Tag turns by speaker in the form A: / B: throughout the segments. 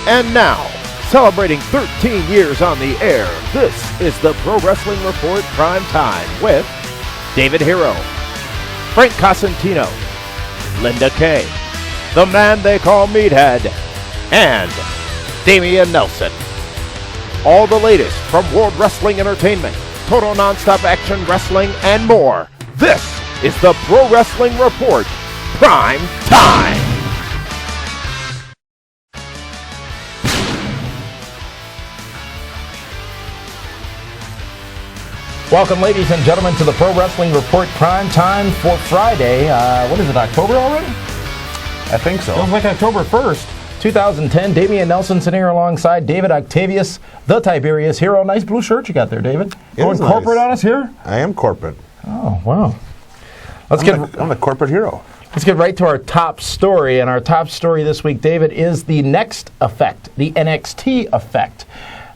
A: And now, celebrating 13 years on the air, this is the Pro Wrestling Report Primetime with David Hero, Frank Cosentino, Linda Kay, the man they call Meathead, and Damian Nelson. All the latest from World Wrestling Entertainment, total nonstop action wrestling, and more. This is the Pro Wrestling Report Prime Time.
B: Welcome, ladies and gentlemen, to the Pro Wrestling Report Prime Time for Friday. What is it, October already?
C: I think so.
B: Feels like October 1st, 2010. Damian Nelson sitting here alongside David Octavius, the Tiberius Hero. Nice blue shirt you got there, David. Going corporate on us here?
C: I am corporate.
B: Oh, wow.
C: I'm the corporate hero.
B: Let's get right to our top story. And our top story this week, David, is the next effect, the NXT effect.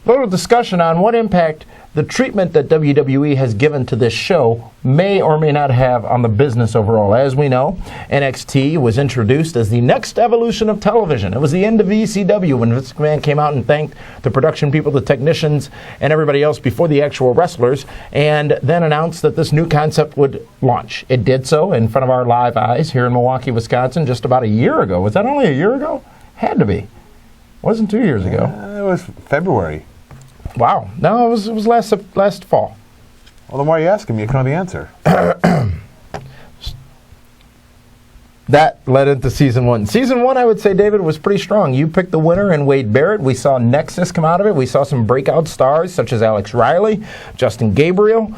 B: A little discussion on what impact the treatment that WWE has given to this show may or may not have on the business overall. As we know, NXT was introduced as the next evolution of television. It was the end of ECW when Vince McMahon came out and thanked the production people, the technicians, and everybody else before the actual wrestlers, and then announced that this new concept would launch. It did so in front of our live eyes here in Milwaukee, Wisconsin, just about a year ago. Was that only a year ago? Had to be. It wasn't 2 years ago.
C: It was February.
B: Wow. No, it was last fall.
C: Well, then why are you asking me? You can know the answer.
B: That led into Season 1. Season 1, I would say, David, was pretty strong. You picked the winner in Wade Barrett. We saw Nexus come out of it. We saw some breakout stars such as Alex Riley, Justin Gabriel,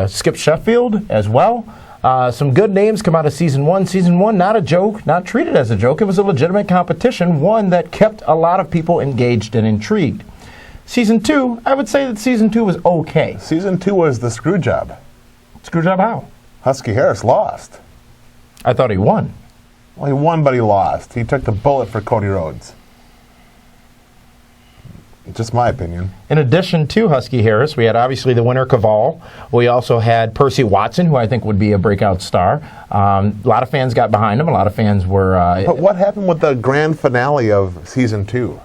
B: Skip Sheffield as well. Some good names come out of Season 1. Season 1, not a joke, not treated as a joke. It was a legitimate competition, one that kept a lot of people engaged and intrigued. Season 2, I would say that Season 2 was okay.
C: Season 2 was the screw job.
B: Screw job how?
C: Husky Harris lost.
B: I thought he won.
C: Well, he won, but he lost. He took the bullet for Cody Rhodes. Just my opinion.
B: In addition to Husky Harris, we had obviously the winner, Caval. We also had Percy Watson, who I think would be a breakout star. A lot of fans got behind him. A lot of fans were...
C: But what happened with the grand finale of Season 2?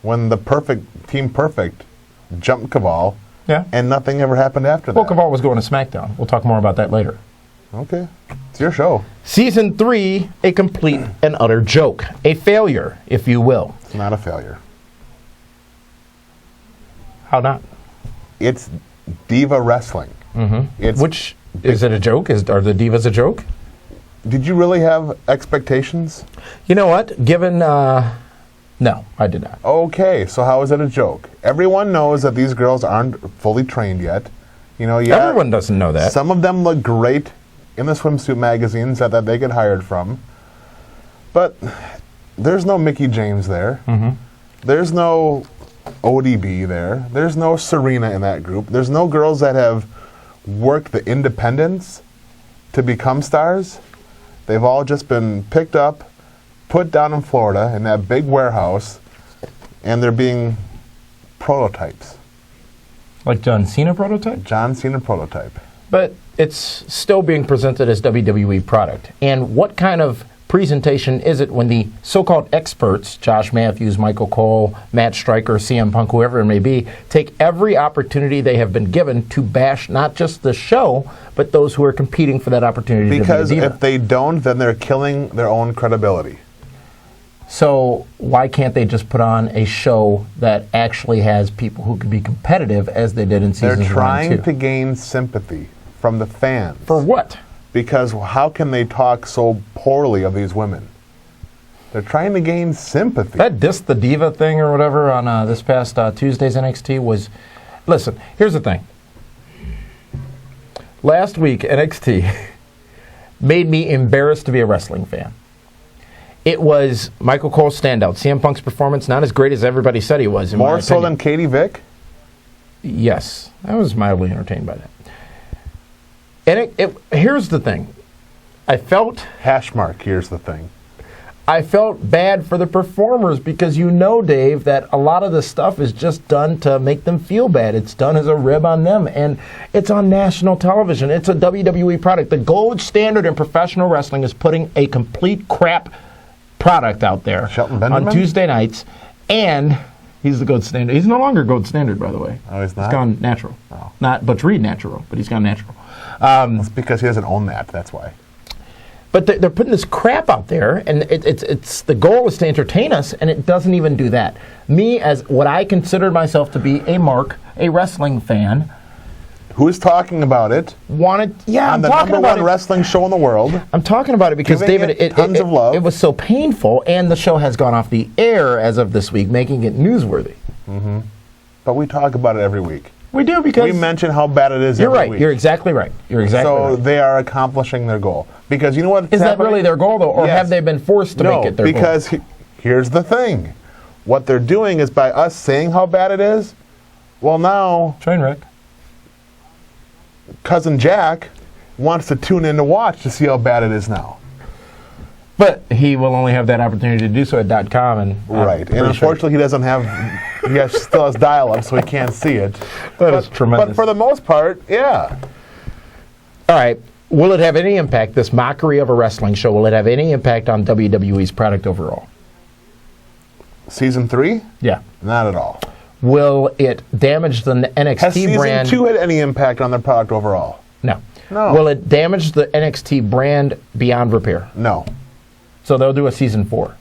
C: When the Team Perfect jumped Caval, and nothing ever happened after that.
B: Well, Caval was going to Smackdown. We'll talk more about that later.
C: Okay. It's your show.
B: Season 3, a complete and utter joke. A failure, if you will.
C: It's not a failure.
B: How not?
C: It's diva wrestling.
B: Mm-hmm. Is it a joke? Are the divas a joke?
C: Did you really have expectations?
B: You know what? No, I did not.
C: Okay, so how is it a joke? Everyone knows that these girls aren't fully trained yet.
B: Everyone doesn't know that.
C: Some of them look great in the swimsuit magazines that they get hired from. But there's no Mickie James there. Mm-hmm. There's no ODB there. There's no Serena in that group. There's no girls that have worked the independents to become stars. They've all just been picked up, put down in Florida in that big warehouse, and they're being prototypes.
B: Like John Cena prototype?
C: John Cena prototype.
B: But it's still being presented as WWE product. And what kind of presentation is it when the so-called experts, Josh Matthews, Michael Cole, Matt Stryker, CM Punk, whoever it may be, take every opportunity they have been given to bash not just the show, but those who are competing for that opportunity
C: because
B: to be a diva?
C: If they don't, then they're killing their own credibility.
B: So why can't they just put on a show that actually has people who can be competitive as they did in seasons 1 and 2?
C: They're trying to gain sympathy from the fans.
B: For what?
C: Because how can they talk so poorly of these women? They're trying to gain sympathy.
B: That Diss the Diva thing or whatever on this past Tuesday's NXT was... Listen, here's the thing. Last week, NXT made me embarrassed to be a wrestling fan. It was Michael Cole's standout. CM Punk's performance, not as great as everybody said he was.
C: More so than Katie Vick?
B: Yes. I was mildly entertained by that. And here's the thing.
C: Here's the thing.
B: I felt bad for the performers because Dave, that a lot of the stuff is just done to make them feel bad. It's done as a rib on them, and it's on national television. It's a WWE product. The gold standard in professional wrestling is putting a complete crap product out there on Tuesday nights, And he's the gold standard. He's no longer gold standard, by the way.
C: Oh, he's not?
B: He's gone natural.
C: Oh.
B: Not Butch Reed natural, but he's gone natural.
C: It's because he doesn't own that. That's why.
B: But they're putting this crap out there, and it's the goal is to entertain us, and it doesn't even do that. Me, as what I consider myself to be a wrestling fan,
C: who's talking about it?
B: On
C: the number one wrestling show in the world.
B: I'm talking about it because, David,
C: tons of love.
B: It was so painful, and the show has gone off the air as of this week, making it newsworthy.
C: Mm-hmm. But we talk about it every week.
B: We do because
C: we mention how bad it is
B: every
C: week.
B: You're exactly right.
C: So they are accomplishing their goal. Because you know what?
B: Is that really their goal, though? Or
C: Yes.
B: have they been forced to make it their goal?
C: Because here's the thing. What they're doing is by us saying how bad it is, well, now
B: Train wreck.
C: Cousin Jack wants to tune in to watch to see how bad it is now.
B: But he will only have that opportunity to do so at .com. And
C: right. And unfortunately, he doesn't have, still has dial-up, so he can't see it.
B: That is tremendous.
C: But for the most part, yeah.
B: All right. Will it have any impact, this mockery of a wrestling show, will it have any impact on WWE's product overall?
C: Season 3?
B: Yeah.
C: Not at all.
B: Will it damage the NXT
C: Has season
B: brand?
C: 2 had any impact on their product overall?
B: No.
C: No.
B: Will it damage the NXT brand beyond repair?
C: No.
B: So they'll do a season 4?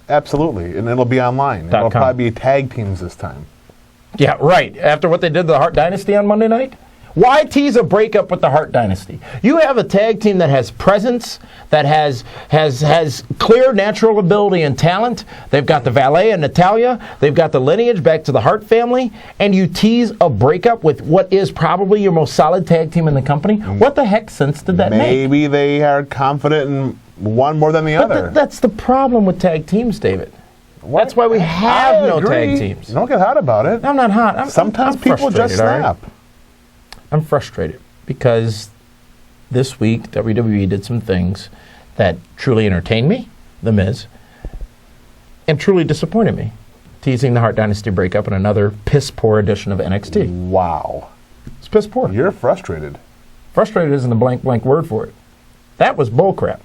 C: Absolutely. And it'll be online. It'll probably be tag teams this time.
B: Yeah, right. After what they did to the Hart Dynasty on Monday night? Why tease a breakup with the Hart Dynasty? You have a tag team that has presence, that has clear natural ability and talent. They've got the valet and Natalya. They've got the lineage back to the Hart family. And you tease a breakup with what is probably your most solid tag team in the company? What the heck sense did that make?
C: Maybe they are confident in one more than the other.
B: That's the problem with tag teams, David.
C: What?
B: That's why we have no tag teams.
C: Don't get hot about it.
B: I'm not hot.
C: Sometimes
B: I'm
C: people just snap.
B: Right? I'm frustrated because this week WWE did some things that truly entertained me, The Miz, and truly disappointed me, teasing the Hart Dynasty breakup in another piss-poor edition of NXT.
C: Wow.
B: It's piss-poor.
C: You're frustrated.
B: Frustrated isn't a blank word for it. That was bullcrap.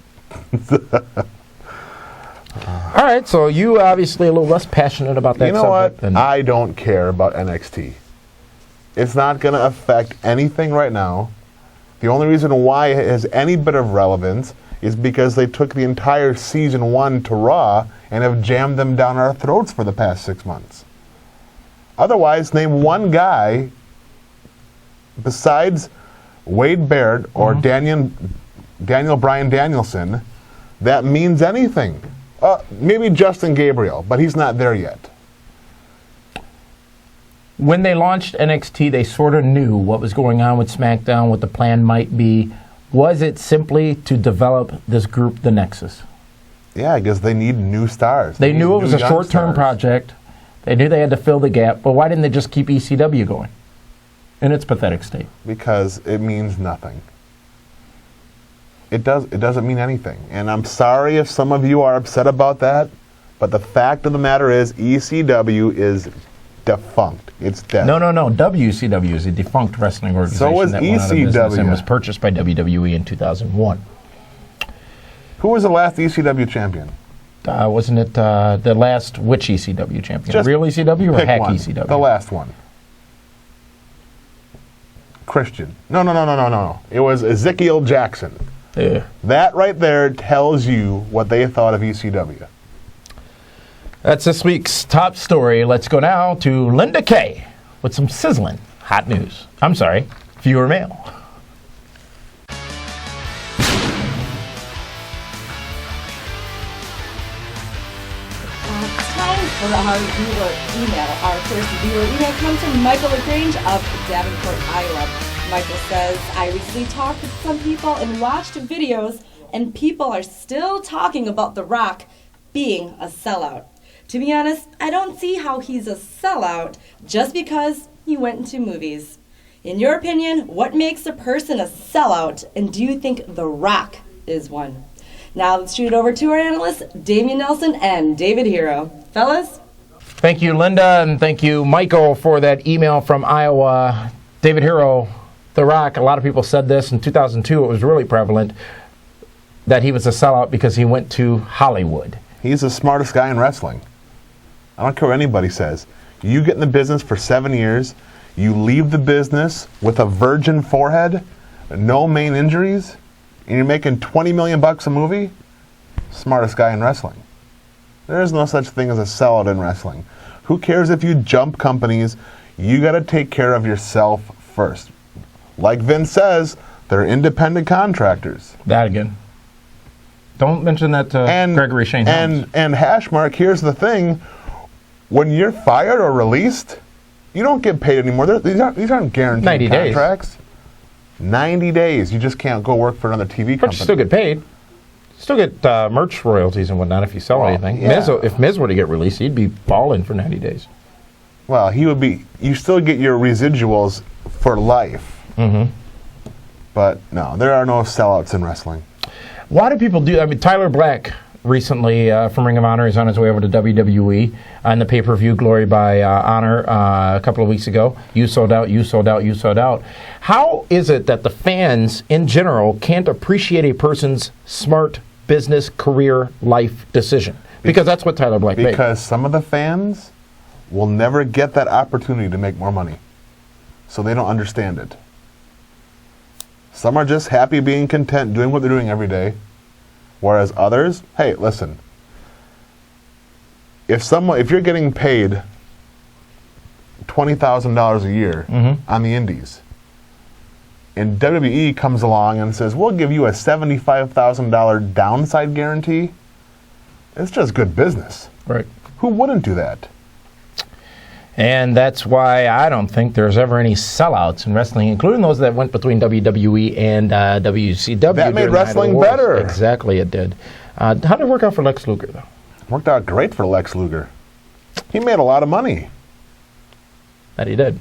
B: All right, so you obviously a little less passionate about that subject.
C: You know what?
B: Than
C: I don't care about NXT. It's not going to affect anything right now. The only reason why it has any bit of relevance is because they took the entire season 1 to Raw and have jammed them down our throats for the past 6 months. Otherwise, name one guy besides Wade Barrett or Daniel Bryan Danielson that means anything. Maybe Justin Gabriel, but he's not there yet.
B: When they launched NXT, they sort of knew what was going on with Smackdown, what the plan might be. Was it simply to develop this group, the Nexus?
C: Yeah, because they need new stars.
B: They knew it was a short-term project. They knew they had to fill the gap, but why didn't they just keep ECW going in its pathetic state?
C: Because it means nothing. It doesn't mean anything. And I'm sorry if some of you are upset about that, but the fact of the matter is ECW is defunct. It's dead.
B: No. WCW is a defunct wrestling organization
C: So is
B: that went out of business and
C: ECW.
B: was purchased by WWE in 2001.
C: Who was the last ECW champion?
B: Wasn't it the last which ECW champion?
C: Just
B: Real ECW or
C: pick
B: hack
C: one.
B: ECW?
C: The last one. Christian. No. It was Ezekiel Jackson.
B: Yeah.
C: That right there tells you what they thought of ECW.
B: That's this week's top story. Let's go now to Linda Kay with some sizzling hot news. I'm sorry, viewer mail.
D: Time for our viewer email. Our first viewer email comes from Michael LaGrange of Davenport, Iowa. Michael says, I recently talked with some people and watched videos, and people are still talking about The Rock being a sellout. To be honest, I don't see how he's a sellout just because he went into movies. In your opinion, what makes a person a sellout, and do you think The Rock is one? Now let's shoot it over to our analysts, Damian Nelson and David Hero. Fellas?
B: Thank you, Linda, and thank you, Michael, for that email from Iowa. David Hero, The Rock, a lot of people said this. In 2002, it was really prevalent that he was a sellout because he went to Hollywood.
C: He's the smartest guy in wrestling. I don't care what anybody says. You get in the business for 7 years, you leave the business with a virgin forehead, no main injuries, and you're making $20 million a movie? Smartest guy in wrestling. There is no such thing as a sellout in wrestling. Who cares if you jump companies? You got to take care of yourself first. Like Vince says, they're independent contractors.
B: That again. Don't mention that to Gregory Shane Helms.
C: And Hashmark, here's the thing. When you're fired or released, you don't get paid anymore. These aren't guaranteed
B: 90
C: contracts. 90 days. You just can't go work for another TV company.
B: But you still get paid. Still get merch royalties and whatnot if you sell anything.
C: Yeah.
B: If Miz were to get released, he'd be balling for 90 days.
C: Well, he would be. You still get your residuals for life.
B: Mm-hmm.
C: But no, there are no sellouts in wrestling.
B: Why do people do? I mean, Tyler Black recently from Ring of Honor is on his way over to WWE on the pay-per-view Glory by Honor a couple of weeks ago. You sold out. You sold out. You sold out. How is it that the fans in general can't appreciate a person's smart business, career, life decision? Because that's what Tyler Black made.
C: Because some of the fans will never get that opportunity to make more money. So they don't understand it. Some are just happy being content doing what they're doing every day. Whereas others, hey, listen. If you're getting paid $20,000 a year on the indies, and WWE comes along and says, we'll give you a $75,000 downside guarantee, it's just good business.
B: Right.
C: Who wouldn't do that?
B: And that's why I don't think there's ever any sellouts in wrestling, including those that went between WWE and WCW.
C: That made wrestling better.
B: Exactly, it did. How did it work out for Lex Luger, though?
C: Worked out great for Lex Luger. He made a lot of money.
B: That he did.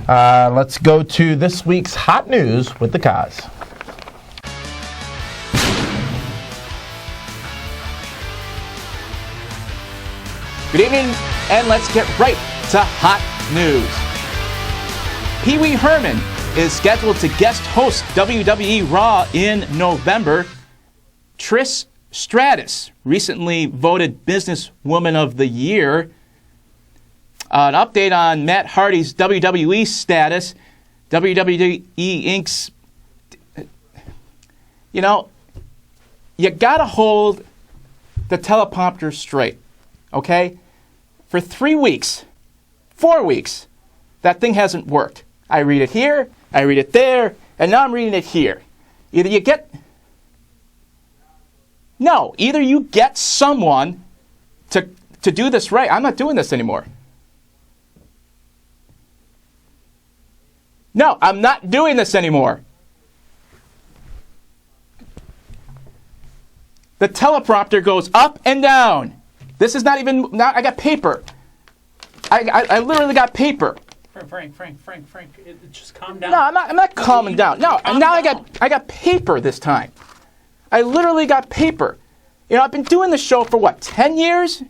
B: Let's go to this week's hot news with the Kaz.
E: Good evening, and let's get right to hot news. Pee Wee Herman is scheduled to guest host WWE Raw in November. Trish Stratus, recently voted Businesswoman of the Year. An update on Matt Hardy's WWE status. WWE Inc.'s... You know, you gotta hold the teleprompter straight, okay? For 3 weeks, 4 weeks, that thing hasn't worked. I read it here, I read it there, and now I'm reading it here. Either you get someone to do this right. I'm not doing this anymore. No, I'm not doing this anymore. The teleprompter goes up and down. This is not even, now I got paper. I literally got paper.
F: Frank, just calm down.
E: No, I'm not calming down. No, and now I got paper this time. I literally got paper. You know, I've been doing this show for what, 10 years?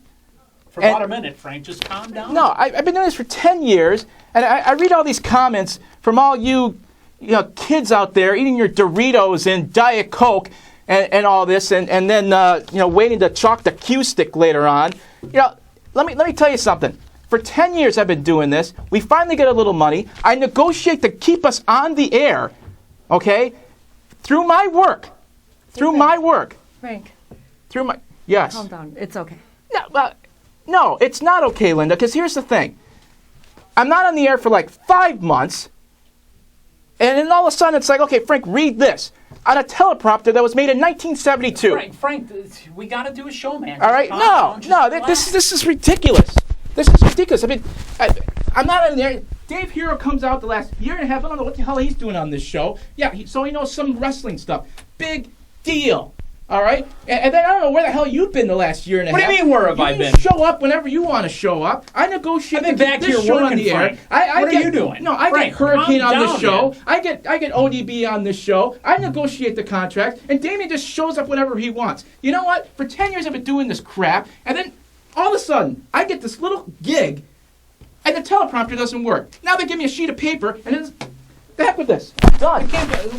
F: For about a minute, Frank, just calm down.
E: No, I've been doing this for 10 years, and I read all these comments from all you kids out there eating your Doritos and Diet Coke and all this, and then waiting to chalk the Q stick later on. Let me tell you something. For 10 years I've been doing this. We finally get a little money. I negotiate to keep us on the air, okay? Through my work.
D: Frank,
E: Yes.
D: calm down. It's okay.
E: No, it's not okay, Linda, because here's the thing. I'm not on the air for like 5 months, and then all of a sudden it's like, okay, Frank, read this. On a teleprompter that was made in 1972.
F: Frank, we got to do a show, man.
E: All right? This is ridiculous. This is ridiculous. I mean, I'm not on there. Dave Hero comes out the last year and a half. I don't know what the hell he's doing on this show. Yeah, so he knows some wrestling stuff. Big deal. All right? And then I don't know where the hell you've been the last year and a half.
F: What do you mean, where have I been?
E: You show up whenever you want to show up. I negotiate
F: I've been back
E: this
F: here
E: show
F: working,
E: on the air.
F: Frank. What are you doing?
E: No, I
F: Frank,
E: get Hurricane
F: calm
E: on this
F: down,
E: show.
F: man.
E: I get ODB on this show. I negotiate the contract, and Damien just shows up whenever he wants. You know what? For 10 years I've been doing this crap, and then all of a sudden I get this little gig, and the teleprompter doesn't work. Now they give me a sheet of paper, and it's the heck with this. I'm done.
F: Hey,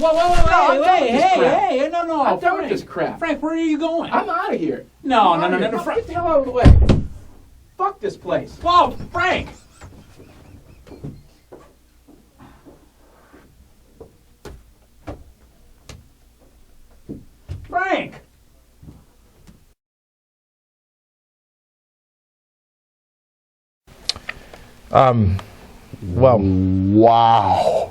F: no.
E: I'm done with this crap.
F: Frank, where are you going?
E: I'm out of here.
F: No,
E: Frank.
F: Frank.
E: Get the hell out of the way.
F: Fuck this place. Whoa, Frank! Frank!
B: Well,
C: Wow.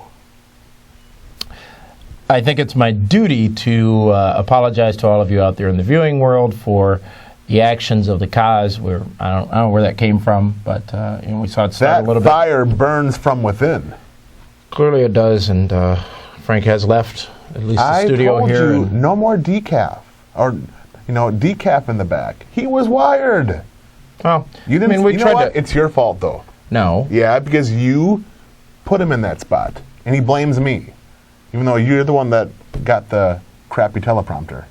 B: I think it's my duty to apologize to all of you out there in the viewing world for the actions of the cause. I don't know where that came from, but we saw it start
C: That
B: a little
C: fire burns from within.
B: bit. Clearly it does, and Frank has left at least the
C: I
B: studio
C: told
B: here.
C: you,
B: and-
C: no more decaf. Or, decaf in the back. He was wired.
B: well,
C: You didn't.
B: I mean, we
C: you know
B: tried
C: what?
B: to.
C: It's your fault, though.
B: No.
C: Yeah, because you put him in that spot, and he blames me, even though you're the one that got the crappy teleprompter.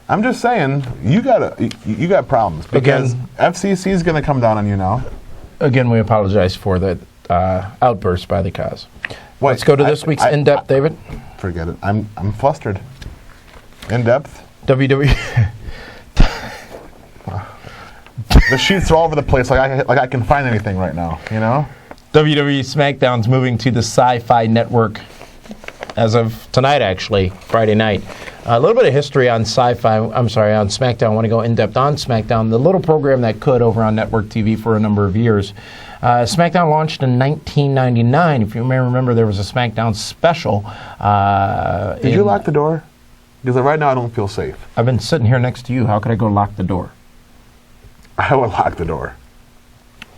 C: I'm just saying, you got problems because
B: Again-
C: FCC is going to come down on you now.
B: Again, we apologize for the outburst by the cause.
C: Wait,
B: Let's go to this week's
C: I-
B: in-depth, David.
C: Forget it. I'm flustered. In depth.
B: WWE.
C: The sheets are all over the place. Like I can find anything right now.
B: WWE SmackDown's moving to the Sci-Fi Network as of tonight, actually, Friday night. A little bit of history on on SmackDown. I want to go in-depth on SmackDown, the little program that could over on network TV for a number of years. SmackDown launched in 1999. If you may remember, there was a SmackDown special.
C: Did you lock the door? Because right now I don't feel safe.
B: I've been sitting here next to you. How could I go lock the door?
C: I would lock the door.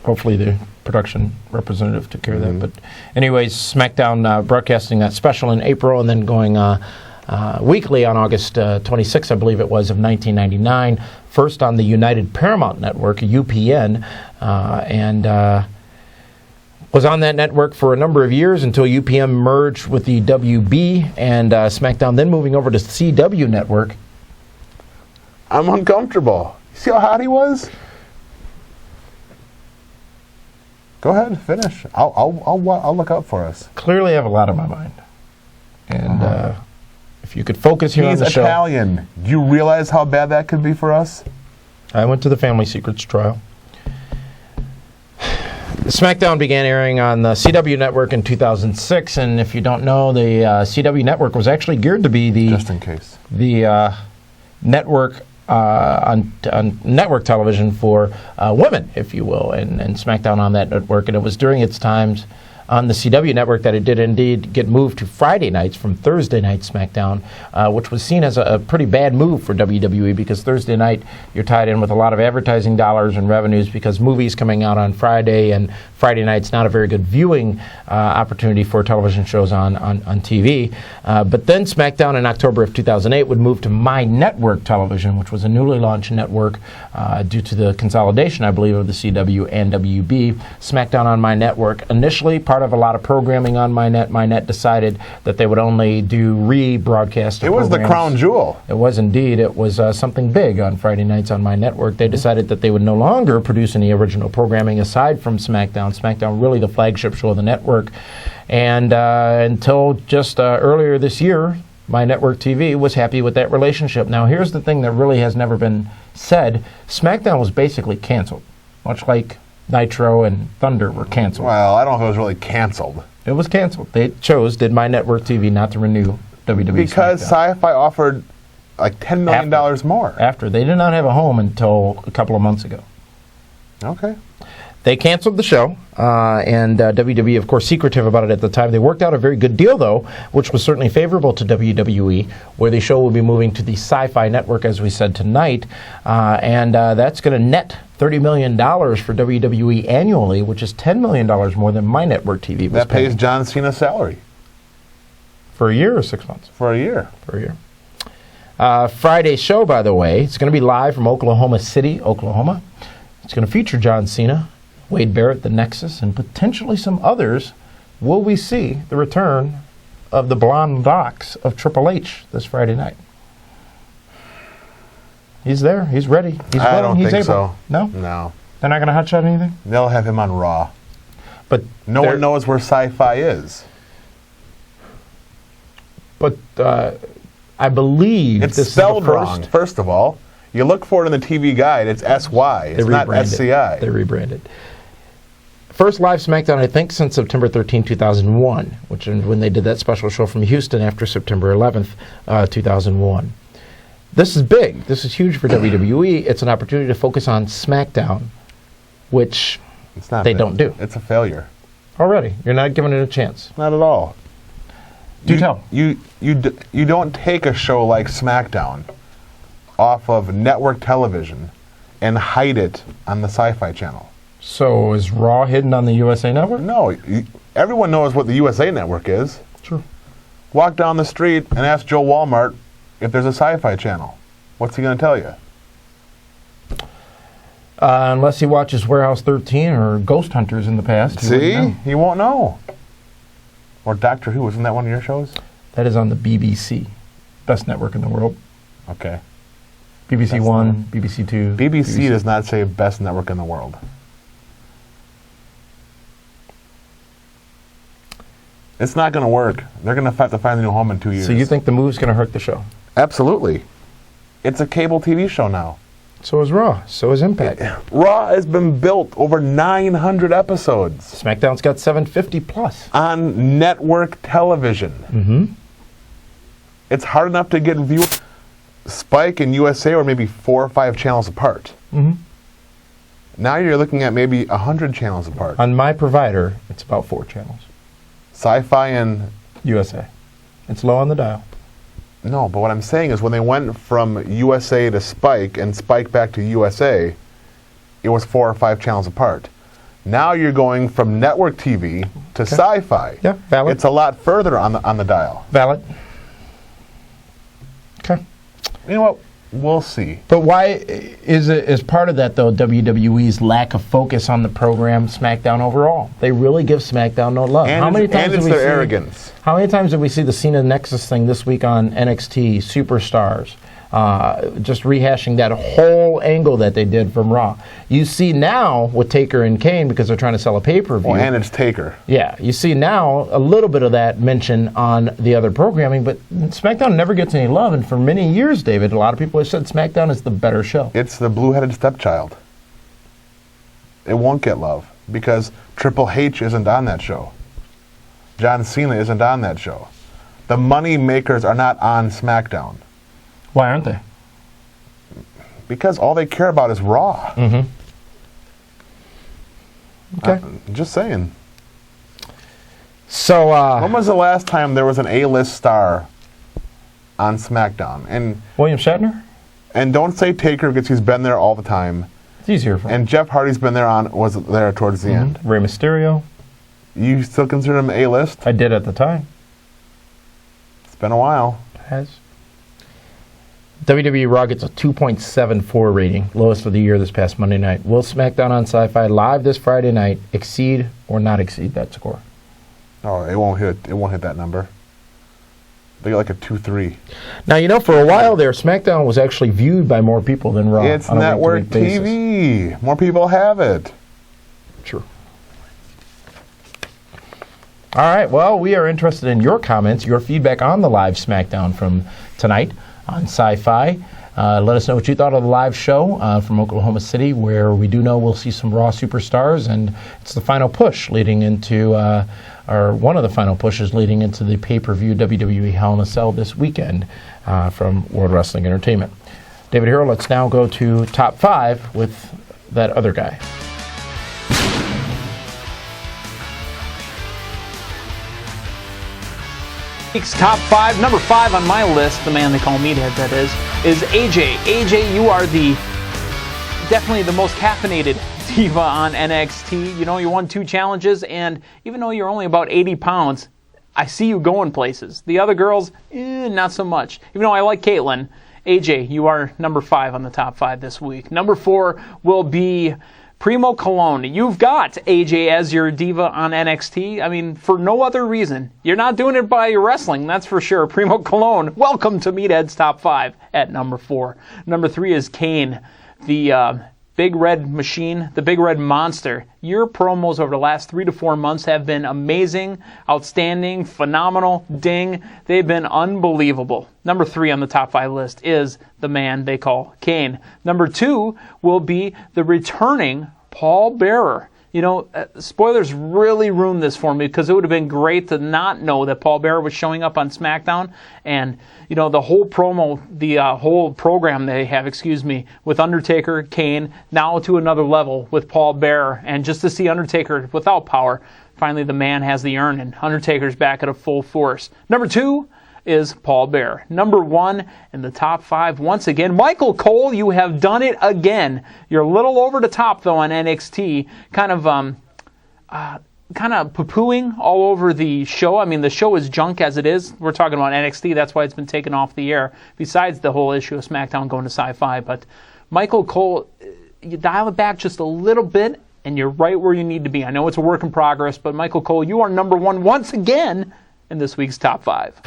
B: Hopefully the production representative took care of that. But anyways, SmackDown broadcasting that special in April and then going weekly on August 26th, I believe it was, of 1999. First on the United Paramount Network, UPN, and was on that network for a number of years until UPN merged with the WB and SmackDown, then moving over to CW Network.
C: I'm uncomfortable. See how hot he was? Go ahead, finish. I'll look out for us.
B: Clearly I have a lot on my mind. And if you could focus here on
C: He's
B: the show.
C: Italian. Do you realize how bad that could be for us?
B: I went to the Family Secrets trial. SmackDown began airing on the CW Network in 2006, and if you don't know, the CW Network was actually geared to be
C: Just in case.
B: the network on network television for women, if you will, and SmackDown on that network. And it was during its times on the CW network that it did indeed get moved to Friday nights from Thursday night SmackDown, which was seen as a pretty bad move for WWE because Thursday night you're tied in with a lot of advertising dollars and revenues because movies coming out on Friday, and Friday night's not a very good viewing opportunity for television shows on TV. But then SmackDown in October of 2008 would move to My Network Television, which was a newly launched network due to the consolidation, I believe, of the CW and WB. SmackDown on My Network, initially part of a lot of programming on MyNet. MyNet decided that they would only do rebroadcast.
C: It was the crown jewel.
B: It was indeed. It was something big on Friday nights on My Network. They decided that they would no longer produce any original programming aside from SmackDown. SmackDown really the flagship show of the network. And until just earlier this year, My Network TV was happy with that relationship. Now, here's the thing that really has never been said. SmackDown was basically canceled, much like Nitro and Thunder were canceled.
C: Well, I don't know if it was really canceled.
B: It was canceled. Did My Network TV not to renew WWE
C: Because
B: SmackDown.
C: Sci-Fi offered like $10 million more.
B: After. They did not have a home until a couple of months ago.
C: Okay.
B: They canceled the show, and WWE, of course, secretive about it at the time. They worked out a very good deal, though, which was certainly favorable to WWE, where the show will be moving to the Sci-Fi Network, as we said tonight, and that's going to net $30 million for WWE annually, which is $10 million more than My Network TV was
C: That pays
B: paying.
C: John Cena's salary
B: For a year or 6 months?
C: for a year.
B: For a year. Friday's show, by the way, it's going to be live from Oklahoma City, Oklahoma. It's going to feature John Cena, Wade Barrett, The Nexus, and potentially some others. Will we see the return of the blonde locks of Triple H this Friday night? He's there. He's ready. He's
C: I
B: willing.
C: don't
B: He's
C: think
B: able.
C: so.
B: No?
C: No.
B: They're not going to hotshot anything?
C: They'll have him on Raw.
B: But
C: No one knows where Sci-Fi is.
B: But I believe
C: It's
B: this
C: spelled
B: is the
C: wrong,
B: first.
C: first of all. You look for it in the TV guide, it's SY. It's not SCI.
B: They rebranded. First live SmackDown, I think, since September 13, 2001, which is when they did that special show from Houston after September 11th, 2001. This is big. This is huge for WWE. It's an opportunity to focus on SmackDown, which they don't do.
C: It's a failure.
B: Already. You're not giving it a chance.
C: Not at all.
B: Do tell.
C: You don't take a show like SmackDown off of network television and hide it on the Sci-Fi Channel.
B: So is Raw hidden on the USA Network?
C: No. Everyone knows what the USA Network is.
B: True.
C: Walk down the street and ask Joe Walmart if there's a Sci-Fi Channel. What's he going to tell you?
B: Unless he watches Warehouse 13 or Ghost Hunters in the past.
C: He won't know. Or Doctor Who. Isn't that one of your shows?
B: That is on the BBC. Best network in the world.
C: Okay.
B: BBC
C: Best
B: 1,
C: network.
B: BBC 2.
C: BBC does not say best network in the world. It's not going to work. They're going to have to find a new home in 2 years.
B: So you think the move's going to hurt the show?
C: Absolutely. It's a cable TV show now.
B: So is Raw. So is Impact.
C: Raw has been built over 900 episodes.
B: SmackDown's got 750 plus.
C: On network television.
B: Mm-hmm.
C: It's hard enough to get viewers. Spike and USA were maybe 4 or 5 channels apart.
B: Mm-hmm.
C: Now you're looking at maybe 100 channels apart.
B: On my provider, it's about 4 channels.
C: Sci-Fi and...
B: USA. It's low on the dial.
C: No, but what I'm saying is when they went from USA to Spike and Spike back to USA, it was 4 or 5 channels apart. Now you're going from network TV to Sci-Fi.
B: Yeah, valid.
C: It's a lot further on the dial.
B: Valid. Okay.
C: You know what? We'll see.
B: But why is part of that, though, WWE's lack of focus on the program, SmackDown overall? They really give SmackDown no love.
C: And it's their arrogance.
B: How many times did we see the Cena Nexus thing this week on NXT, Superstars? Just rehashing that whole angle that they did from Raw. You see now with Taker and Kane, because they're trying to sell a pay-per-view.
C: Well, and it's Taker.
B: Yeah, you see now a little bit of that mention on the other programming, but SmackDown never gets any love. And for many years, David, a lot of people have said SmackDown is the better show.
C: It's the blue-headed stepchild. It won't get love because Triple H isn't on that show. John Cena isn't on that show. The money makers are not on SmackDown.
B: Why aren't they?
C: Because all they care about is Raw.
B: Mm-hmm. Okay.
C: Just saying.
B: So,
C: when was the last time there was an A-list star on SmackDown? And
B: William Shatner?
C: And don't say Taker because he's been there all the time.
B: It's easier for him.
C: And Jeff Hardy's been there was there towards the end.
B: Rey Mysterio.
C: You still consider him A-list?
B: I did at the time.
C: It's been a while.
B: It has. WWE Raw gets a 2.74 rating, lowest of the year this past Monday night. Will SmackDown on Sci-Fi live this Friday night exceed or not exceed that score?
C: Oh, it won't hit. It won't hit that number. They get like a 2-3.
B: Now, for a while there, SmackDown was actually viewed by more people than Raw.
C: It's
B: on a
C: network
B: week-to-week
C: TV.
B: basis.
C: More people have it.
B: True. All right. Well, we are interested in your comments, your feedback on the live SmackDown from tonight on Sci-Fi. Let us know what you thought of the live show from Oklahoma City, where we do know we'll see some Raw superstars, and it's the final push leading into, or one of the final pushes leading into the pay-per-view WWE Hell in a Cell this weekend from World Wrestling Entertainment. David Hero, let's now go to top 5 with that other guy.
E: Week's top 5. Number 5 on my list, the man they call Meathead, that is AJ. AJ, you are definitely the most caffeinated diva on NXT. You won 2 challenges, and even though you're only about 80 pounds, I see you going places. The other girls, not so much. Even though I like Caitlyn, AJ, you are number 5 on the top 5 this week. Number 4 will be Primo Colon. You've got AJ as your diva on NXT. I mean, for no other reason. You're not doing it by your wrestling, that's for sure. Primo Colon, welcome to Meathead's top 5 at number 4. Number 3 is Kane, the
F: Big Red Machine, the Big Red Monster. Your promos over the last 3 to 4 months have been amazing, outstanding, phenomenal, ding. They've been unbelievable. Number 3 on the top 5 list is the man they call Kane. Number 2 will be the returning Paul Bearer. You know, spoilers really ruined this for me because it would have been great to not know that Paul Bearer was showing up on Smackdown. And, you know, the whole promo, the whole program they have, with Undertaker, Kane, now to another level with Paul Bearer. And just to see Undertaker without power, finally the man has the urn and Undertaker's back at a full force. Number 2 is Paul Bearer. Number 1 in the top 5, once again, Michael Cole, you have done it again. You're a little over the top, though, on NXT. Kind of poo-pooing all over the show. I mean, the show is junk as it is. We're talking about NXT. That's why it's been taken off the air, besides the whole issue of SmackDown going to Sci-Fi. But Michael Cole, you dial it back just a little bit, and you're right where you need to be. I know it's a work in progress, but Michael Cole, you are number 1 once again in this week's top 5.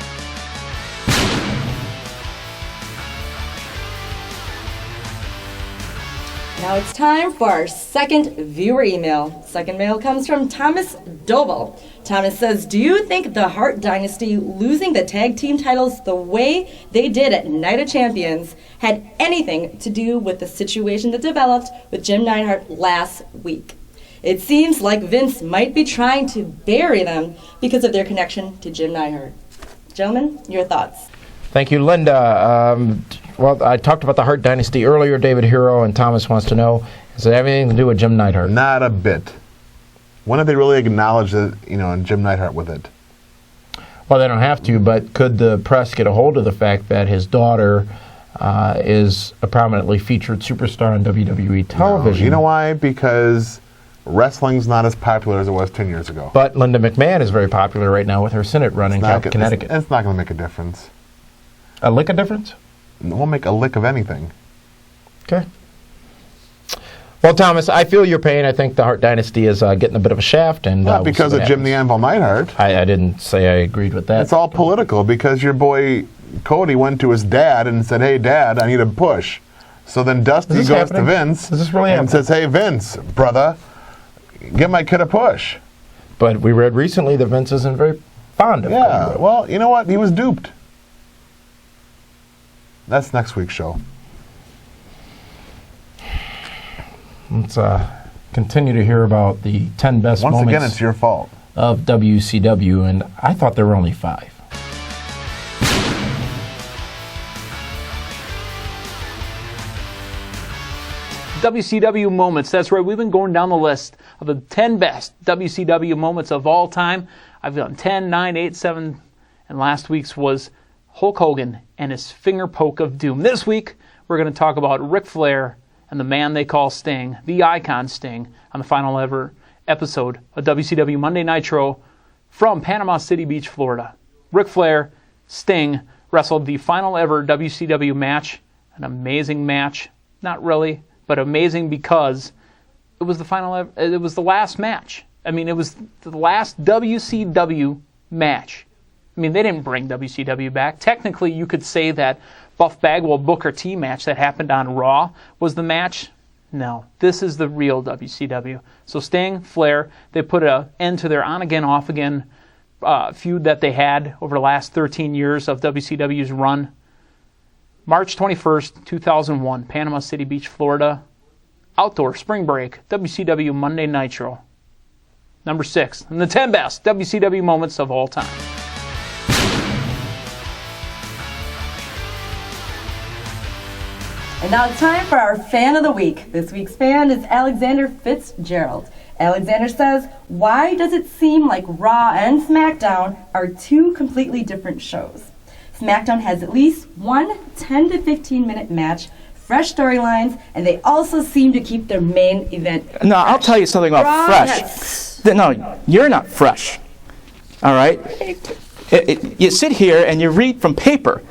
D: Now it's time for our second viewer email. Second mail comes from Thomas Doble. Thomas says, do you think the Hart Dynasty losing the tag team titles the way they did at Night of Champions had anything to do with the situation that developed with Jim Neidhart last week? It seems like Vince might be trying to bury them because of their connection to Jim Neidhart. Gentlemen, your thoughts?
B: Thank you, Linda. Well, I talked about the Hart Dynasty earlier, David Hero, and Thomas wants to know, does it have anything to do with Jim Neidhart?
C: Not a bit. When did they really acknowledge that, Jim Neidhart with it?
B: Well, they don't have to, but could the press get a hold of the fact that his daughter is a prominently featured superstar on WWE television?
C: No. You know why? Because wrestling's not as popular as it was 10 years ago.
B: But Linda McMahon is very popular right now with her Senate run in Connecticut.
C: It's not going to make a difference.
B: A lick of difference?
C: It won't make a lick of anything.
B: Okay. Well, Thomas, I feel your pain. I think the Hart Dynasty is getting a bit of a shaft. And
C: not because of Jim the Anvil Neidhart.
B: I didn't say I agreed with that.
C: It's all political because your boy Cody went to his dad and said, hey, Dad, I need a push. So then Dusty goes to Vince and says, hey, Vince, brother, give my kid a push.
B: But we read recently that Vince isn't very fond of Cody.
C: Yeah, well, you know what? He was duped. That's next week's show.
B: Let's continue to hear about the 10 best moments.
C: Once again, it's your fault.
B: Of WCW, and I thought there were only 5.
F: WCW moments. That's right. We've been going down the list of the 10 best WCW moments of all time. I've done 10, 9, 8, 7, and last week's was Hulk Hogan and his finger poke of doom. This week, we're going to talk about Ric Flair and the man they call Sting, the icon Sting, on the final ever episode of WCW Monday Nitro from Panama City Beach, Florida. Ric Flair, Sting wrestled the final ever WCW match, an amazing match. Not really, but amazing because it was it was the last match. I mean, it was the last WCW match. I mean, they didn't bring WCW back. Technically, you could say that Buff Bagwell Booker T match that happened on Raw was the match. No, this is the real WCW. So Sting, Flair, they put an end to their on-again, off-again feud that they had over the last 13 years of WCW's run. March 21st, 2001, Panama City Beach, Florida. Outdoor spring break, WCW Monday Nitro. Number 6, and the 10 best WCW moments of all time.
D: And now it's time for our fan of the week. This week's fan is Alexander Fitzgerald. Alexander says, why does it seem like Raw and SmackDown are 2 completely different shows? SmackDown has at least one 10 to 15 minute match, fresh storylines, and they also seem to keep their main event fresh.
E: No, I'll tell you something about fresh. No, you're not fresh. All right? You sit here and you read from paper.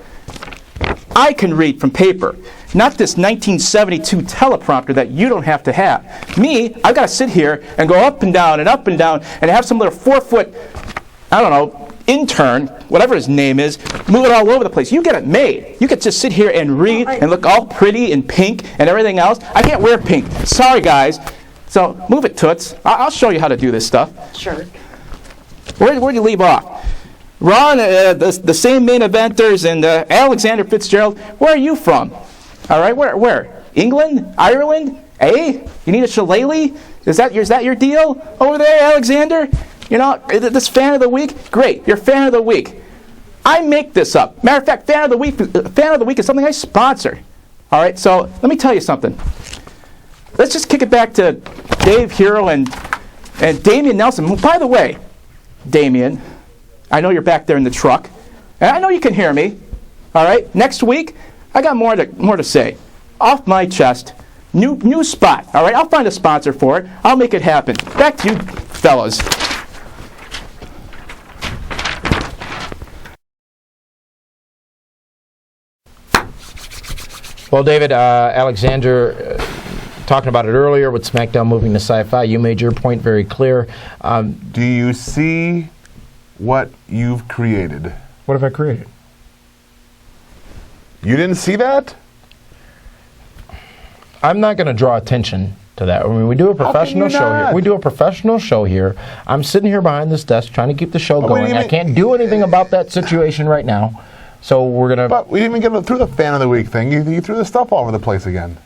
E: I can read from paper. Not this 1972 teleprompter that you don't have to have. Me, I've got to sit here and go up and down and have some little 4-foot, I don't know, intern, whatever his name is, move it all over the place. You get it made. You could just sit here and read and look all pretty and pink and everything else. I can't wear pink. Sorry, guys. So move it, Toots. I'll show you how to do this stuff.
D: Sure.
E: Where'd you leave off? Ron, the same main eventers, and Alexander Fitzgerald. Where are you from? All right, where? England? Ireland? Eh? You need a shillelagh? Is that your deal over there, Alexander? You know, this fan of the week? Great, you're fan of the week. I make this up. Matter of fact, fan of the week is something I sponsor. All right, so let me tell you something. Let's just kick it back to Dave Hero and Damian Nelson. Who, by the way, Damian, I know you're back there in the truck, and I know you can hear me. All right, next week I got more to say. Off my chest, new spot. All right, I'll find a sponsor for it. I'll make it happen. Back to you, fellas.
B: Well, David, Alexander, talking about it earlier with SmackDown moving to Sci-Fi, you made your point very clear.
C: Do you see what you've created?
B: What have I created?
C: You didn't see that?
B: I'm not going to draw attention to that. I mean, we do a professional show here. We do a professional show here. I'm sitting here behind this desk trying to keep the show going. I can't do anything about that situation right now. So we're going to...
C: But we didn't even get through the fan of the week thing. You threw the stuff all over the place again.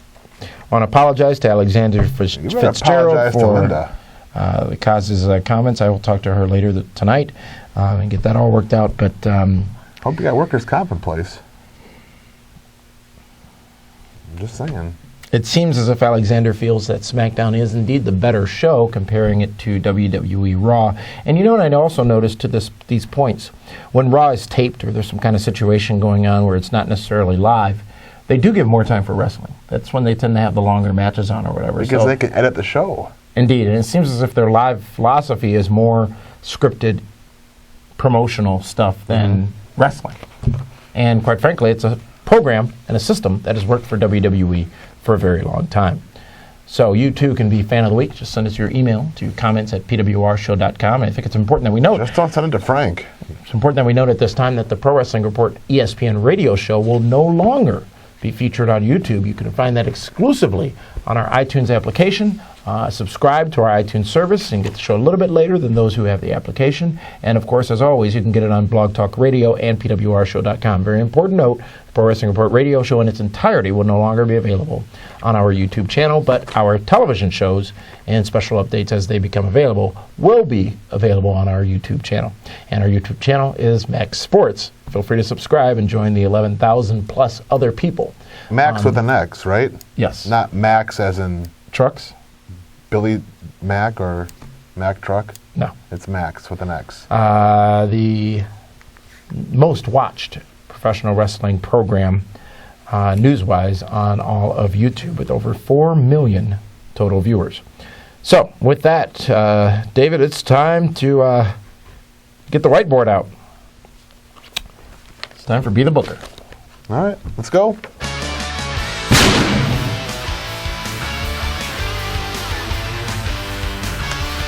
B: I want to apologize to Alexander Fitzgerald for the causes comments. I will talk to her later tonight and get that all worked out. But
C: hope you got workers' comp in place. I'm just saying.
B: It seems as if Alexander feels that SmackDown is indeed the better show, comparing it to WWE Raw. And you know what I also noticed to these points? When Raw is taped or there's some kind of situation going on where it's not necessarily live, they do give more time for wrestling. That's when they tend to have the longer matches on or whatever.
C: Because they can edit the show.
B: Indeed, and it seems as if their live philosophy is more scripted, promotional stuff than wrestling. And quite frankly, it's a program and a system that has worked for WWE for a very long time. So you too can be fan of the week. Just send us your email to comments@pwrshow.com. And I think it's important that we note.
C: Just don't send it to Frank.
B: It's important that we note at this time that the Pro Wrestling Report ESPN radio show will no longer be featured on YouTube. You can find that exclusively on our iTunes application. Subscribe to our iTunes service and get the show a little bit later than those who have the application. And of course, as always, you can get it on Blog Talk Radio and pwrshow.com. Very important note, the Pro Wrestling Report radio show in its entirety will no longer be available on our YouTube channel, but our television shows and special updates as they become available will be available on our YouTube channel. And our YouTube channel is Max Sports. Feel free to subscribe and join the 11,000 plus other people.
C: Max with an X, right?
B: Yes.
C: Not Max as in
B: Trucks?
C: Billy Mack or Mack Truck?
B: No.
C: It's Max with an X.
B: The most watched professional wrestling program, news-wise, on all of YouTube with over 4 million total viewers. So, with that, David, it's time to get the whiteboard out. It's time for Be the Booker.
C: All right, let's go.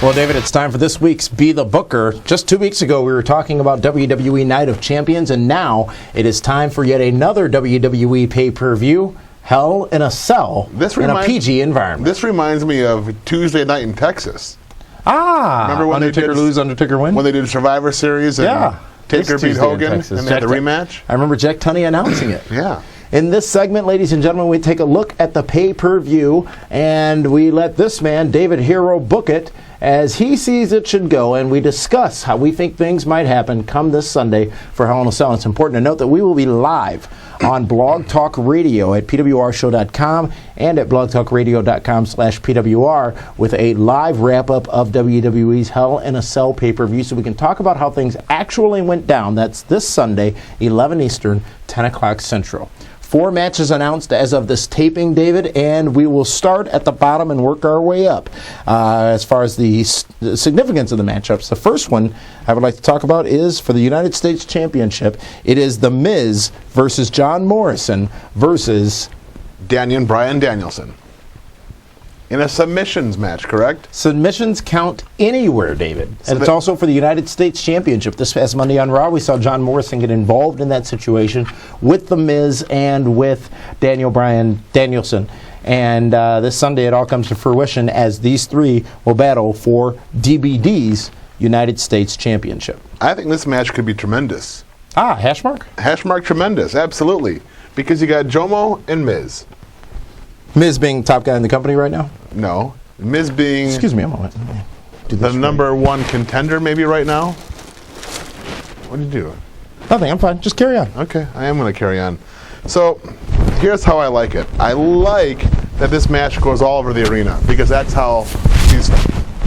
B: Well, David, it's time for this week's Be the Booker. Just 2 weeks ago, we were talking about WWE Night of Champions, and now it is time for yet another WWE pay-per-view, Hell in a Cell, in a PG environment.
C: This reminds me of Tuesday night in Texas.
B: Remember when Undertaker lose, Undertaker win?
C: When they did Survivor Series and Taker beat Hogan and they had a rematch?
B: I remember Jack Tunney announcing it.
C: Yeah.
B: In this segment, ladies and gentlemen, we take a look at the pay-per-view, and we let this man, David Hero, book it as he sees it should go, and we discuss how we think things might happen come this Sunday for Hell in a Cell. It's important to note that we will be live on Blog Talk Radio at pwrshow.com and at blogtalkradio.com/PWR with a live wrap-up of WWE's Hell in a Cell pay-per-view so we can talk about how things actually went down. That's this Sunday, 11 Eastern, 10 o'clock Central. 4 matches announced as of this taping, David, and we will start at the bottom and work our way up. As far as the significance of the matchups, the first one I would like to talk about is for the United States Championship. It is The Miz versus John Morrison versus
C: Bryan Danielson. In a submissions match, correct?
B: Submissions count anywhere, David.
C: So
B: And it's also for the United States Championship. This past Monday on Raw, we saw John Morrison get involved in that situation with The Miz and with Daniel Bryan Danielson. And this Sunday, it all comes to fruition as these three will battle for DBD's United States Championship.
C: I think this match could be tremendous.
B: Hash mark?
C: Hash mark tremendous, absolutely. Because you got Jomo and Miz.
B: Miz being top guy in the company right now?
C: No. Miz being
B: Excuse me a moment.
C: the number one contender maybe right now. What do you do?
B: Nothing, I'm fine. Just carry on.
C: Okay, I am going to carry on. So, here's how I like it. I like that this match goes all over the arena because that's how these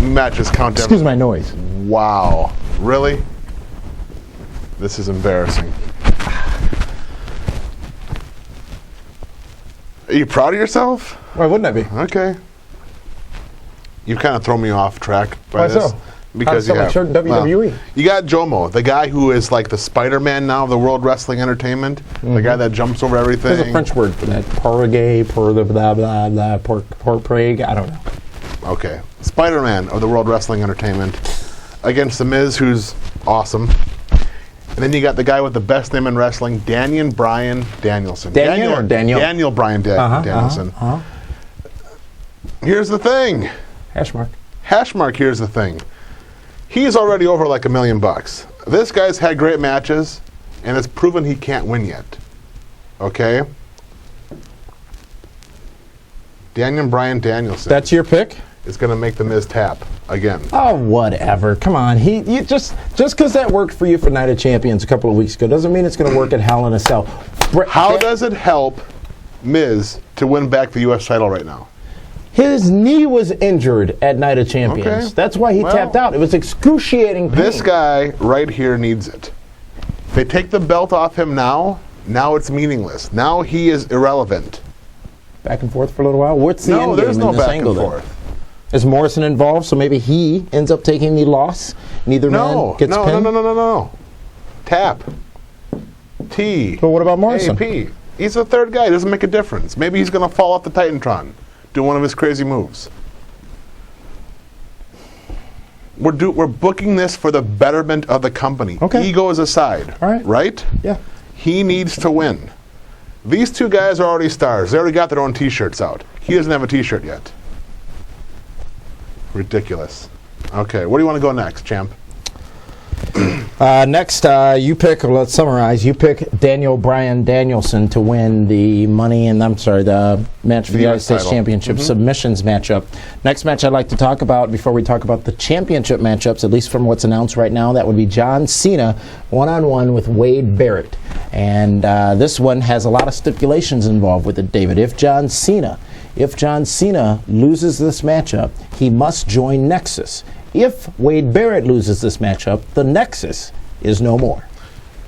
C: matches count.
B: Excuse my noise.
C: Wow. Really? This is embarrassing. Are you proud of yourself?
B: Why wouldn't I be?
C: Okay. You've kind of thrown me off track by
B: Why
C: this.
B: so?
C: Because
B: How so? Sure, WWE.
C: You got Jomo, the guy who is like the Spider-Man now of the World Wrestling Entertainment, the guy that jumps over everything.
B: There's a French word for that. Porgay, the blah, blah, blah, prague, I don't know.
C: Okay. Spider-Man of the World Wrestling Entertainment against The Miz, who's awesome. And then you got the guy with the best name in wrestling, Daniel Bryan Danielson.
B: Daniel or Daniel?
C: Daniel Bryan Danielson. Here's the thing.
B: Hash mark.
C: Hash mark, here's the thing. He's already over like $1 million. This guy's had great matches, and it's proven he can't win yet. Okay? Daniel Bryan Danielson
B: That's your pick?
C: is going to make The Miz tap again.
B: Oh, whatever. Come on. You just because that worked for you for Night of Champions a couple of weeks ago doesn't mean it's going to work at Hell in a Cell.
C: How does it help Miz to win back the U.S. title right now?
B: His knee was injured at Night of Champions.
C: Okay.
B: That's why he tapped out. It was excruciating pain.
C: This guy right here needs it. If they take the belt off him now it's meaningless. Now he is irrelevant.
B: Back and forth for a little while. What's the end game
C: there's no
B: in this
C: back
B: angle
C: and
B: then?
C: forth.
B: Is Morrison involved? So maybe he ends up taking the loss. Neither man gets pinned.
C: No. Tap. T.
B: But what about Morrison?
C: AP. He's the third guy. It doesn't make a difference. Maybe he's going to fall off the Titantron, do one of his crazy moves. We're booking this for the betterment of the company.
B: Okay.
C: Egos aside.
B: All right.
C: Right?
B: Yeah.
C: He needs to win. These two guys are already stars. They already got their own T-shirts out. He doesn't have a T-shirt yet. Ridiculous. Okay, where do you want to go next, champ?
B: Next, you pick. Let's summarize. You pick Daniel Bryan Danielson to win the the match for the United
C: US
B: States
C: title.
B: Championship submissions matchup. Next match I'd like to talk about before we talk about the championship matchups, at least from what's announced right now, that would be John Cena one-on-one with Wade Barrett. And this one has a lot of stipulations involved with it, David. If John Cena loses this matchup, he must join Nexus. If Wade Barrett loses this matchup, the Nexus is no more.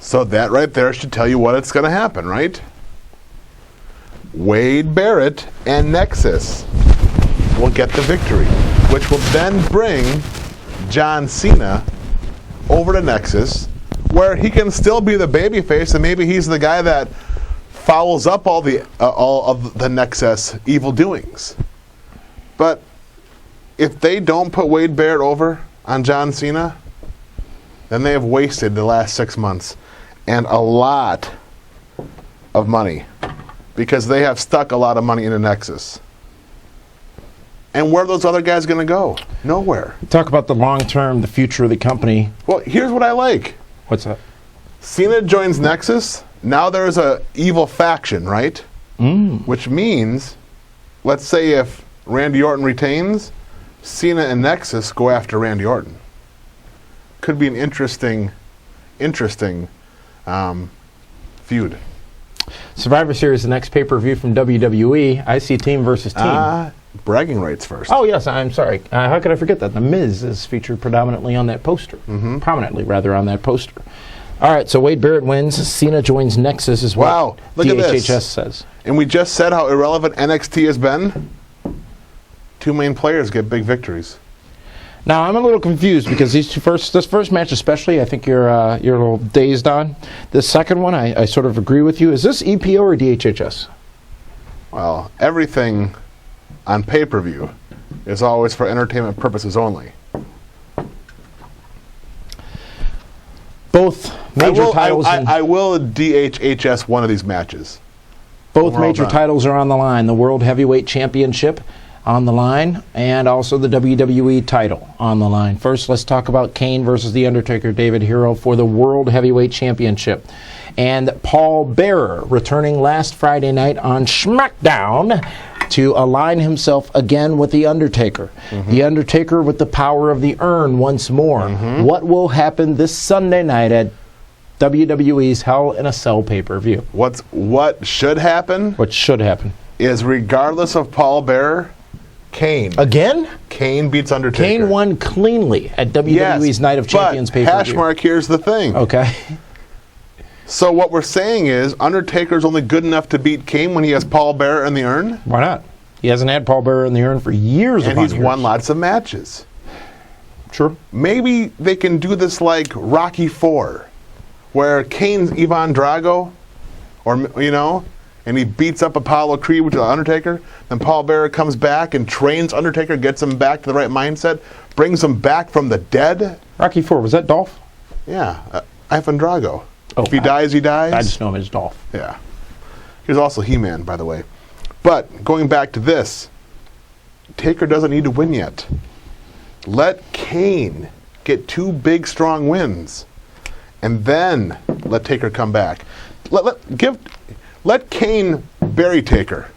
C: So that right there should tell you what it's going to happen, right? Wade Barrett and Nexus will get the victory, which will then bring John Cena over to Nexus, where he can still be the babyface, and maybe he's the guy that fouls up all of the Nexus evil doings. But if they don't put Wade Barrett over on John Cena, then they have wasted the last 6 months and a lot of money, because they have stuck a lot of money into Nexus. And where are those other guys going to go? Nowhere.
B: Talk about the long term, the future of the company.
C: Well, here's what I like.
B: What's that?
C: Cena joins Nexus. Now there's a evil faction, right? Which means, let's say if Randy Orton retains, Cena and Nexus go after Randy Orton. Could be an interesting feud.
B: Survivor Series, the next pay-per-view from WWE. I see team versus team.
C: Bragging rights first.
B: Oh, yes, I'm sorry. How could I forget that? The Miz is featured predominantly on that poster. Prominently, rather, on that poster. All right, so Wade Barrett wins. Cena joins Nexus is what
C: Wow, look at this.
B: DHHS says.
C: And we just said how irrelevant NXT has been. Two main players get big victories.
B: Now, I'm a little confused because this first match especially, I think you're a little dazed on. The second one, I sort of agree with you. Is this EPO or DHHS?
C: Well, everything on pay-per-view is always for entertainment purposes only.
B: Both major titles.
C: I will DHHS one of these matches.
B: Both major titles are on the line. The World Heavyweight Championship on the line, and also the WWE title on the line. First, let's talk about Kane versus The Undertaker, David Hero, for the World Heavyweight Championship. And Paul Bearer returning last Friday night on Smackdown to align himself again with The Undertaker. The Undertaker with the power of the urn once more. What will happen this Sunday night at WWE's Hell in a Cell pay-per-view?
C: What should happen?
B: What should happen?
C: Is regardless of Paul Bearer, Kane.
B: Again?
C: Kane beats Undertaker.
B: Kane won cleanly at WWE's Night of Champions pay-per-view.
C: Hash mark, here's the thing.
B: Okay.
C: So what we're saying is Undertaker's only good enough to beat Kane when he has Paul Bearer in the urn?
B: Why not? He hasn't had Paul Bearer in the urn for years.
C: And he's won lots of matches.
B: True.
C: Maybe they can do this like Rocky IV, where Kane's Ivan Drago, or and he beats up Apollo Creed, which is Undertaker. Then Paul Bearer comes back and trains Undertaker, gets him back to the right mindset, brings him back from the dead.
B: Rocky IV, was that Dolph?
C: Yeah, Ivan Drago.
B: Oh,
C: if he dies, he dies.
B: I just know him as Dolph.
C: Yeah. He was also He-Man, by the way. But going back to this, Taker doesn't need to win yet. Let Kane get 2 big, strong wins, and then let Taker come back. Let Kane bury Taker.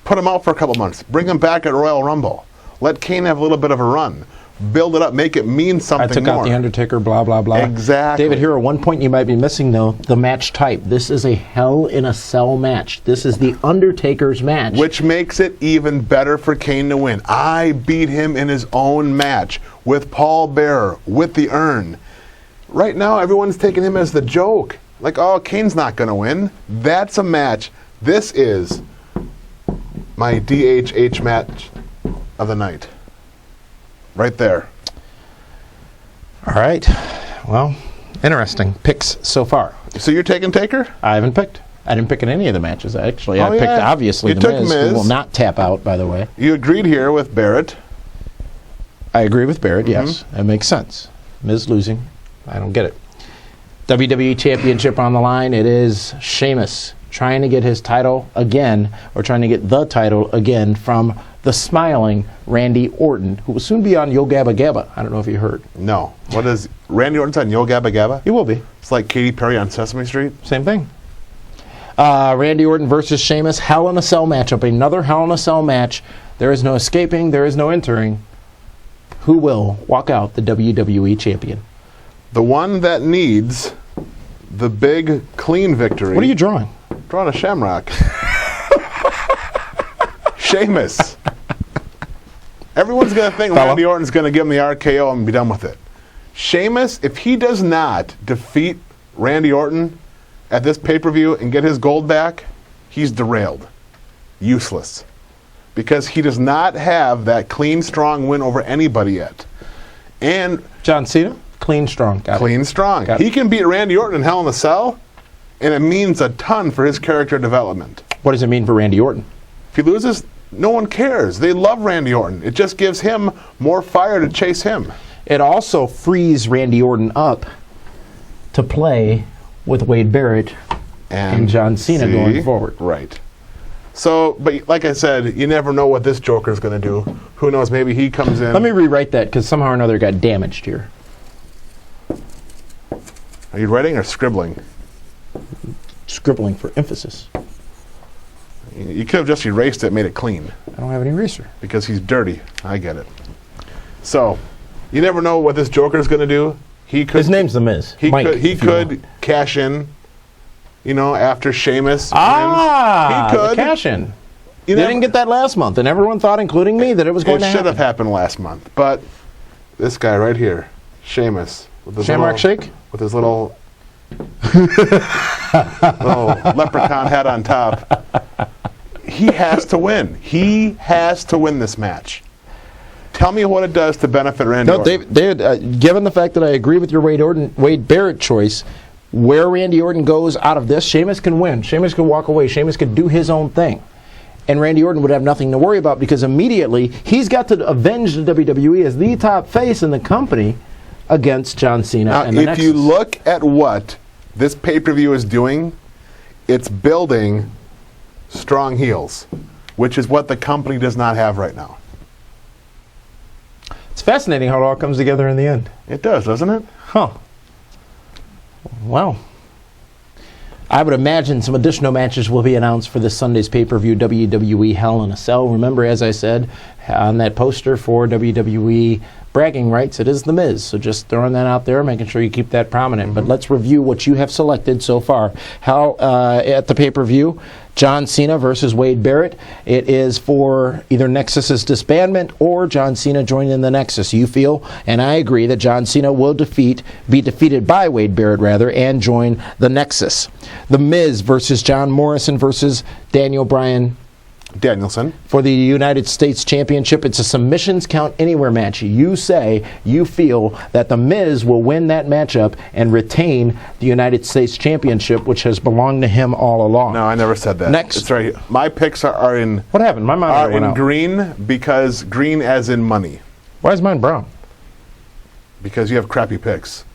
C: Put him out for a couple months. Bring him back at Royal Rumble. Let Kane have a little bit of a run. Build it up. Make it mean something more.
B: I took out The Undertaker, blah, blah, blah.
C: Exactly.
B: David Hero, one point you might be missing, though, the match type. This is a Hell in a Cell match. This is The Undertaker's match.
C: Which makes it even better for Kane to win. I beat him in his own match with Paul Bearer, with the urn. Right now, everyone's taking him as the joke. Like, oh, Kane's not going to win. That's a match. This is my DHH match of the night. Right there.
B: All right. Well, interesting picks so far.
C: So you're taking Taker?
B: I haven't picked. I didn't pick in any of the matches, actually.
C: Oh,
B: I picked, obviously,
C: you
B: the
C: took
B: Miz,
C: Miz.
B: who will not tap out, by the way.
C: You agreed here with Barrett.
B: I agree with Barrett, yes. That makes sense. Miz losing. I don't get it. WWE Championship on the line. It is Sheamus trying to get his title again, or trying to get the title again from the smiling Randy Orton, who will soon be on Yo Gabba Gabba. I don't know if you heard.
C: No. What is Randy Orton's on Yo Gabba Gabba?
B: He will be.
C: It's like Katy Perry on Sesame Street.
B: Same thing. Randy Orton versus Sheamus. Hell in a Cell matchup. Another Hell in a Cell match. There is no escaping. There is no entering. Who will walk out the WWE champion?
C: The one that needs the big, clean victory.
B: What are you drawing?
C: Drawing a shamrock. Sheamus. Everyone's going to think Randy Orton's going to give him the RKO and be done with it. Sheamus, if he does not defeat Randy Orton at this pay-per-view and get his gold back, he's derailed. Useless. Because he does not have that clean, strong win over anybody yet. And
B: John Cena, clean, strong.
C: Clean, strong. He can beat Randy Orton in Hell in a Cell, and it means a ton for his character development.
B: What does it mean for Randy Orton?
C: If he loses, no one cares. They love Randy Orton. It just gives him more fire to chase him.
B: It also frees Randy Orton up to play with Wade Barrett and John Cena going forward.
C: Right. So, but like I said, you never know what this Joker's going to do. Who knows? Maybe he comes in.
B: Let me rewrite that, because somehow or another it got damaged here.
C: Are you writing or scribbling?
B: Scribbling for emphasis.
C: You could have just erased it, made it clean.
B: I don't have an eraser.
C: Because he's dirty. I get it. So, you never know what this Joker's going to do.
B: His name's The Miz.
C: He
B: Mike,
C: could cash in, after Sheamus wins.
B: He could. The cash in. They didn't get that last month, and everyone thought, including me, that it was going to happen.
C: It should have happened last month. But this guy right here, Sheamus. With his
B: Shamrock Shake?
C: With his little leprechaun hat on top. He has to win. He has to win this match. Tell me what it does to benefit Randy Orton.
B: David, given the fact that I agree with your Wade Barrett choice, where Randy Orton goes out of this, Sheamus can win. Sheamus can walk away. Sheamus can do his own thing. and Randy Orton would have nothing to worry about because immediately he's got to avenge the WWE as the top face in the company against John Cena
C: Now,
B: and the
C: if
B: Nexus.
C: you look at what this pay-per-view is doing, it's building strong heels, which is what the company does not have right now.
B: It's fascinating how it all comes together in the end.
C: It does, doesn't it?
B: Huh. Well, I would imagine some additional matches will be announced for this Sunday's pay-per-view, WWE Hell in a Cell. Remember, as I said, on that poster for WWE bragging rights, it is The Miz. So just throwing that out there, making sure you keep that prominent. But let's review what you have selected so far. How at the pay-per-view, John Cena versus Wade Barrett. It is for either Nexus's disbandment or John Cena joining the Nexus. You feel, and I agree, that John Cena will be defeated by Wade Barrett, rather, and join the Nexus. The Miz versus John Morrison versus Daniel Bryan
C: Danielson.
B: for the United States Championship. It's a submissions count anywhere match. You say you feel that The Miz will win that matchup and retain the United States Championship, which has belonged to him all along.
C: No, I never said that.
B: Next.
C: It's right. My picks are in
B: What happened? My monitor went out.
C: green because green as in money.
B: Why is mine brown?
C: Because you have crappy picks.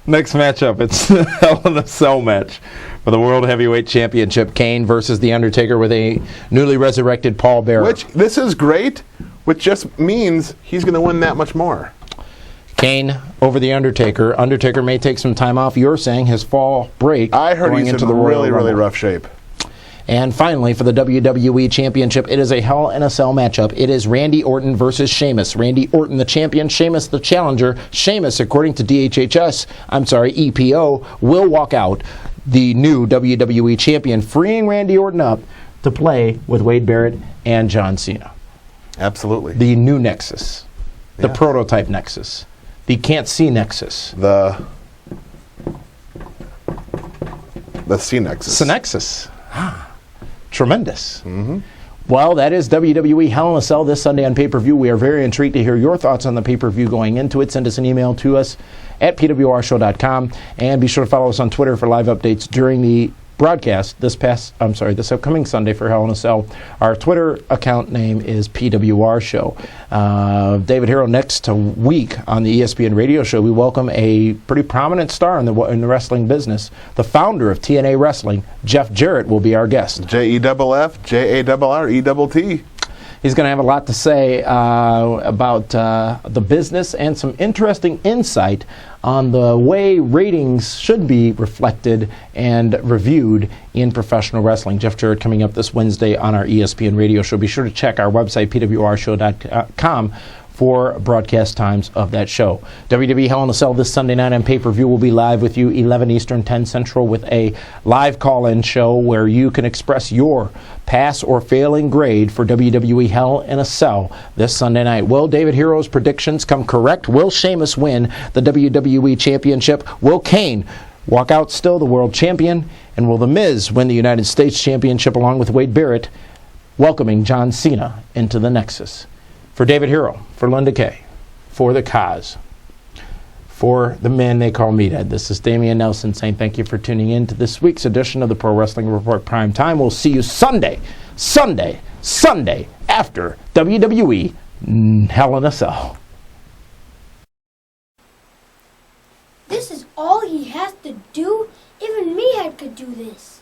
B: Next matchup, it's the Hell in a Cell match for the World Heavyweight Championship. Kane versus The Undertaker with a newly resurrected Paul Bearer.
C: Which, this is great, which just means he's going to win that much more.
B: Kane over The Undertaker. Undertaker may take some time off. You're saying his fall break.
C: I heard
B: going
C: he's
B: into
C: in
B: the Royal
C: really, really
B: Rumble.
C: rough shape.
B: And finally, for the WWE Championship, it is a Hell in a Cell matchup. It is Randy Orton versus Sheamus. Randy Orton, the champion, Sheamus, the challenger. Sheamus, according to EPO, will walk out the new WWE Champion, freeing Randy Orton up to play with Wade Barrett and John Cena.
C: Absolutely.
B: The new Nexus. The
C: Yeah.
B: prototype Nexus. The can't-see Nexus.
C: The C-Nexus.
B: It's a Nexus. Tremendous. Well, that is WWE Hell in a Cell this Sunday on pay-per-view. We are very intrigued to hear your thoughts on the pay-per-view going into it. Send us an email to us at pwrshow.com, and be sure to follow us on Twitter for live updates during the broadcast this upcoming Sunday for Hell in a Cell. Our Twitter account name is PWR Show. David Hero, next week on the ESPN radio show, we welcome a pretty prominent star in the wrestling business. The founder of TNA Wrestling, Jeff Jarrett, will be our guest.
C: JEFFJARRETT.
B: He's going to have a lot to say about the business and some interesting insight on the way ratings should be reflected and reviewed in professional wrestling. Jeff Jarrett coming up this Wednesday on our ESPN radio show. Be sure to check our website, pwrshow.com, for broadcast times of that show. WWE Hell in a Cell this Sunday night on pay-per-view will be live with you 11 Eastern, 10 Central, with a live call-in show where you can express your pass or failing grade for WWE Hell in a Cell this Sunday night. Will David Hero's predictions come correct? Will Sheamus win the WWE Championship? Will Kane walk out still the world champion? And will The Miz win the United States Championship along with Wade Barrett, welcoming John Cena into the Nexus? For David Hero, for Linda Kay, for the cause, for the men they call Meathead, this is Damian Nelson saying thank you for tuning in to this week's edition of the Pro Wrestling Report Prime Time. We'll see you Sunday after WWE Hell in a Cell.
G: This is all he has to do? Even Meathead could do this.